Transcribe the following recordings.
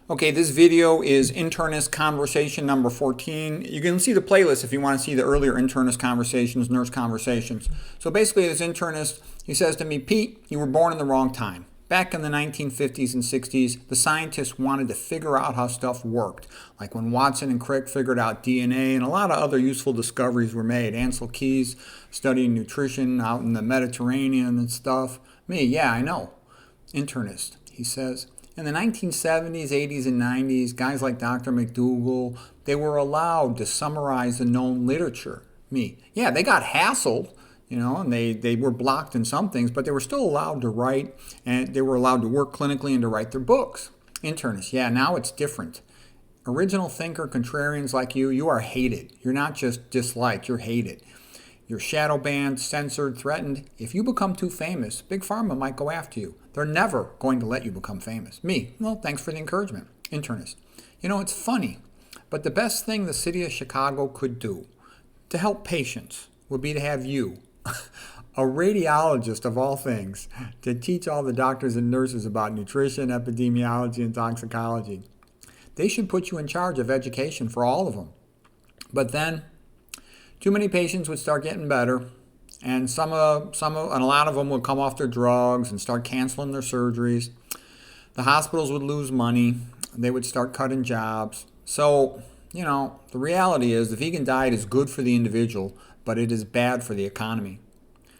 Okay, this video is Internist conversation number 14. You can see the playlist if you want to see the earlier internist conversations, nurse conversations. So basically, this internist, he says to me, Pete, you were born in the wrong time. Back in the 1950s and 60s, the scientists wanted to figure out how stuff worked, like when Watson and Crick figured out DNA, and a lot of other useful discoveries were made. Ansel Keys studying nutrition out in the Mediterranean and stuff. Me, yeah, I know. Internist, he says. In the 1970s, 80s, and 90s, guys like Dr. McDougall, they were allowed to summarize the known literature. Me, yeah, they got hassled, and they were blocked in some things, but they were still allowed to write, and they were allowed to work clinically and to write their books. Internists, yeah, now it's different. Original thinker contrarians like you are hated. You're not just disliked, you're hated. You're shadow banned, censored, threatened. If you become too famous, Big Pharma might go after you. They're never going to let you become famous. Me, well, thanks for the encouragement. Internist. It's funny, but the best thing the city of Chicago could do to help patients would be to have you, a radiologist of all things, to teach all the doctors and nurses about nutrition, epidemiology, and toxicology. They should put you in charge of education for all of them. But then, too many patients would start getting better, and and a lot of them would come off their drugs and start canceling their surgeries. The hospitals would lose money. They would start cutting jobs. So, the reality is the vegan diet is good for the individual, but it is bad for the economy.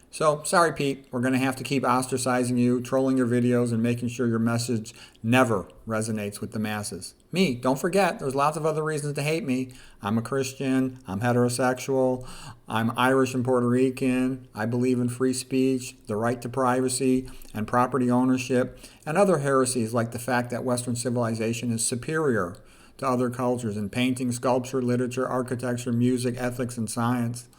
So, sorry, Pete, we're going to have to keep ostracizing you, trolling your videos, and making sure your message never resonates with the masses. Me, don't forget, there's lots of other reasons to hate me. I'm a Christian, I'm heterosexual, I'm Irish and Puerto Rican, I believe in free speech, the right to privacy, and property ownership, and other heresies like the fact that Western civilization is superior to other cultures in painting, sculpture, literature, architecture, music, ethics, and science.